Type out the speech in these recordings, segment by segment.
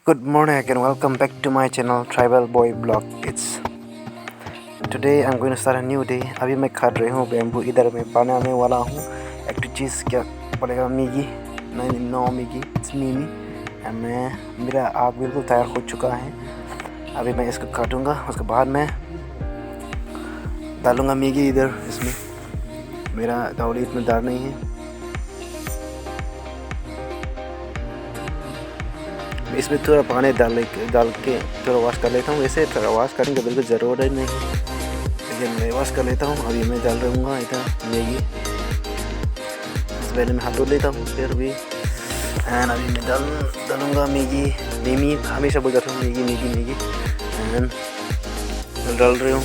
Good morning and welcome back to my channel Tribal Boy Blog Kids. Today I'm going to start a new day. अभी मैं खा रही हूँ bamboo. इधर मैं बनाने वाला हूँ एक तो चीज़ क्या बोलेगा मैगी. नहीं नो मैगी, इट्स मीमी. मेरा आग बिल्कुल तैयार हो चुका है. अभी मैं इसको काटूँगा. उसके बाद मैं डालूँगा मैगी इधर इसमें. मेरा दावड़ी इतना दार नहीं है. इसमें थोड़ा पानी डाल के थोड़ा वॉश कर लेता हूँ. वैसे थोड़ा वॉश करने की बिल्कुल ज़रूरत नहीं, लेकिन मैं वॉश कर लेता हूँ. अभी मैं डाल रहूँगा इधर मैगी. पहले मैं हाथ धो लेता हूँ फिर भी. एंड अभी मैं डालूँगा मैगी. हमेशा बोल जाता हूँ मैगी. एंड डाल रही हूँ.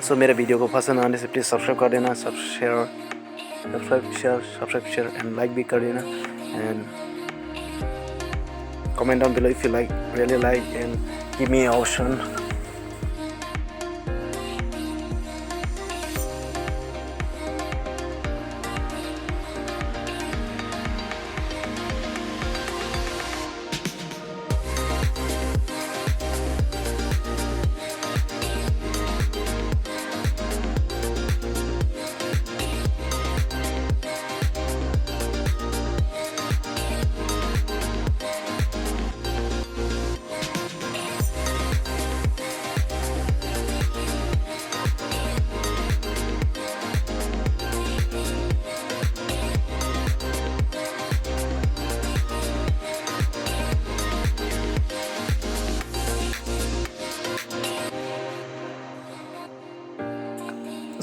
सो मेरे वीडियो को पसंद आने से प्लीज़ सब्सक्राइब कर देना. सब्सक्राइब शेयर एंड लाइक भी कर देना. And comment down below if you really like, and give me an option.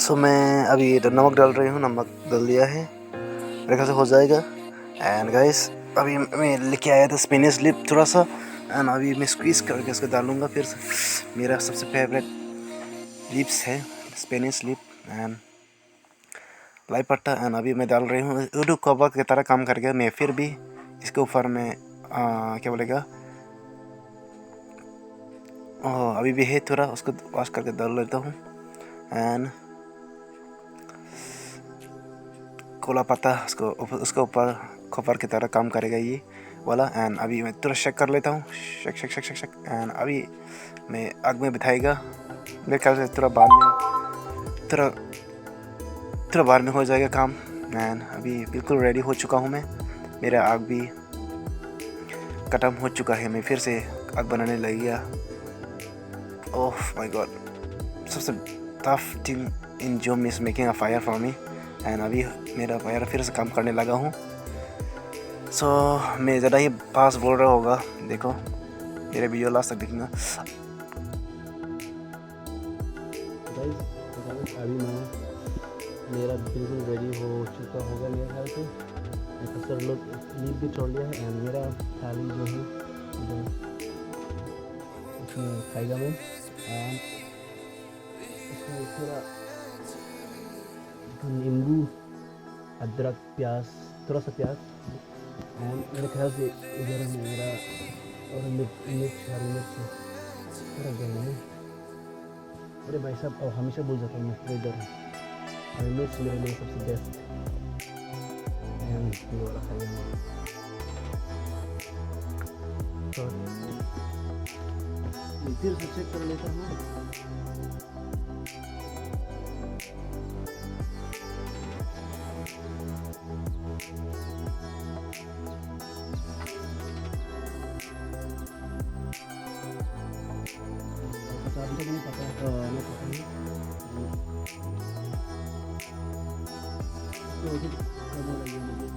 सो मैं अभी नमक डाल रही हूँ. नमक डाल दिया है, मेरे ख्याल से हो जाएगा. एंड गाइस अभी मैं लेके आया था स्पेनिश लिप थोड़ा सा. एंड अभी मैं स्क्वीज़ करके इसको डालूँगा. फिर मेरा सबसे फेवरेट लिप्स है स्पेनिश लिप एंड लाई पट्टा. एंड अभी मैं डाल रही हूँ उर्दू कवर की तरह काम करके. मैं फिर भी इसके ऊपर में क्या बोलेगा अभी भी है थोड़ा, उसको वॉश करके डाल लेता हूँ. एंड कोला पत्ता उसके ऊपर कवर की तरह काम करेगा ये वाला. एंड अभी मैं थोड़ा शेक कर लेता हूँ. शेक. एंड अभी मैं आग में बिठाएगा. मेरे ख्याल से थोड़ा बाद में हो जाएगा काम. एंड अभी बिल्कुल रेडी हो चुका हूँ मैं. मेरा आग भी ख़त्म हो चुका है. मैं फिर से आग बनाने लग गया. ओह माय गॉड, सबसे tough thing in zoom is making a fire for me. And अभी मेरा फायर फिर से काम करने लगा हूँ. सो मैं ज़्यादा ही पास बोल रहा होगा. देखो मेरे वीडियो लास्ट तक देखना. अभी मेरा बिल्कुल रेडी हो चुका होगा मेरे ख्याल से. सर लोग लीव भी छोड़ लिया है. एंड मेरा थाली जो है उसमें खाएगा मैं. एंड इसमें थोड़ा नींबू, अदरक, प्याज, थोड़ा सा प्याज. एंड मेरे ख्याल से इधर मेरा और मिर्च हरी मिर्च थोड़ा गरम है. अरे भाई साहब हमेशा बोल जाता हूँ मैं इधर हरी मिर्च मेरे लिए सबसे बेस्ट. एंड ये वाला खाएंगे. तो फिर से चेक कर लेता हूँ. अभी तक नहीं पता नहीं तो करने लगे मुझे.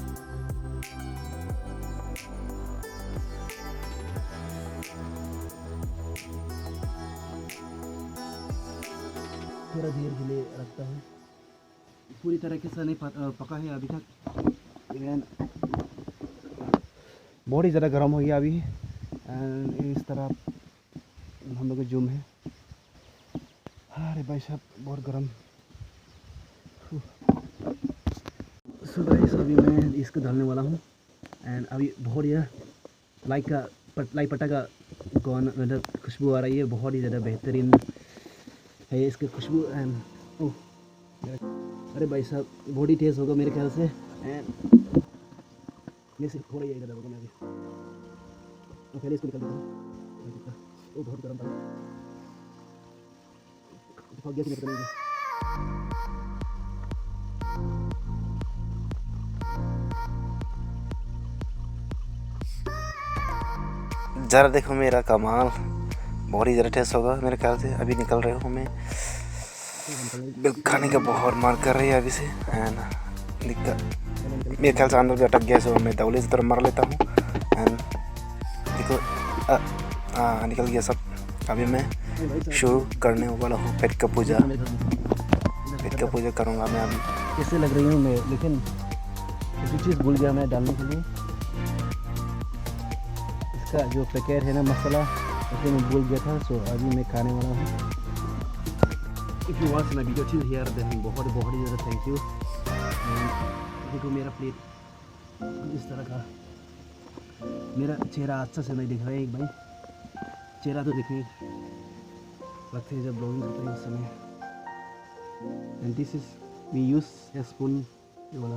थोड़ा देर के लिए रखता हूँ. पूरी तरीके से नहीं पका है अभी तक. बहुत ही ज़्यादा गर्म हो गया अभी. एंड इस तरह हम लोग का जूम है. अरे भाई साहब बहुत गर्म. सो गाइस अभी मैं इसको डालने वाला हूँ. एंड अभी बहुत ही लाई पट्टा का मतलब खुशबू आ रही है. बहुत ही ज़्यादा बेहतरीन है इसकी खुशबू. एंड अरे भाई साहब बहुत ही टेस्ट होगा मेरे ख्याल से. एंड मैं सिर्फ थोड़ा ही इधर होगा मैं अभी. तो पहले इसको निकाल देता हूँ। ओ बहुत गर्म था, बहुत गैस निकल रही है। ज़रा देखो मेरा कमाल, बहुत ही ज़रा टेस्ट होगा मेरे ख्याल से। अभी निकल रहे हूँ मैं, बिल्कुल खाने का बहुत मन कर रही है अभी से। एंड दिक्कत मेरे ख्याल से अंदर भी अटक गया, सो मैं दौले से तरफ मार लेता हूँ। एंड देखो निकल गया सब। अभी मैं शुरू करने वाला हूँ पेट का पूजा। पेट का पूजा करूँगा मैं अभी। कैसे लग रही हूँ मैं, लेकिन एक चीज़ भूल गया मैं डालने के लिए। इसका जो पैकेट है ना मसाला, उसे मैं भूल गया था। सो अभी मैं खाने वाला हूँ। If you watch my video till here then बहुत ही ज़्यादा थैंक यू। देखो मेरा प्लेट इस तरह का, मेरा चेहरा अच्छा से नहीं दिख रहा है। एक भाई चेहरा तो दिखने लगते हैं जब ब्लॉगिंग करते हैं उस समय। And this is we use a spoon, ये वाला।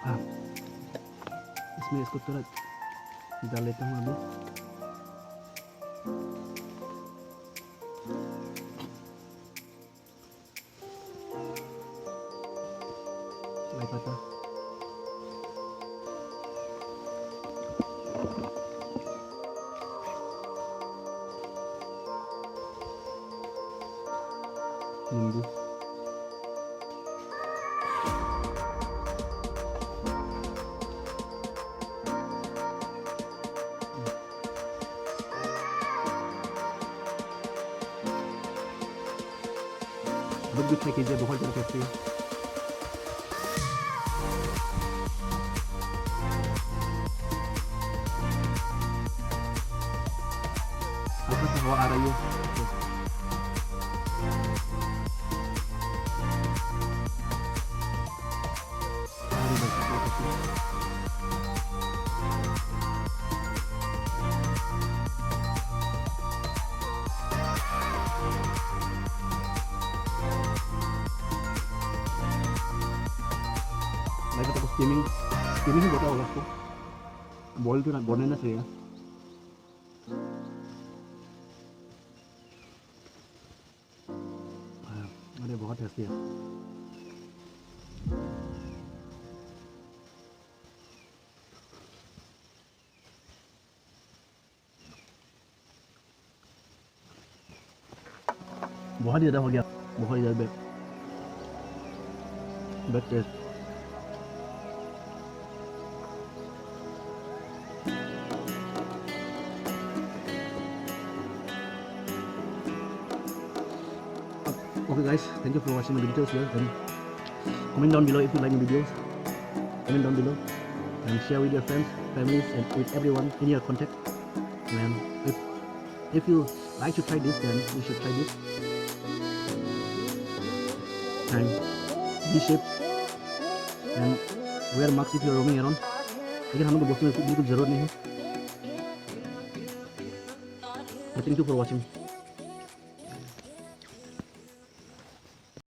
हाँ, इसमें इसको थोड़ा डाल लेता हूँ अभी। नहीं पता, नींबू। बहुत भी ट्राई कीजिए, बहुत ज़्यादा टेस्टी है। हल्का सा हवा आ रही है। मैं तो स्टीमिंग ही बोलता होगा उसको, बॉयल तो ना बोलने ना चाहिए। अरे बहुत टेस्टी है। बहुत ही ज़्यादा हो गया, बहुत ही ज़्यादा best taste. Okay guys, thank you for watching my videos here, and comment down below if you like my videos. Comment down below and share with your friends, families, and with everyone in your contact. And if you like to try this, then you should try this. And be safe and wear masks if you are roaming around. लेकिन हम लोग को बोलते हैं बिल्कुल ज़रूरत नहीं है। Thank you for watching.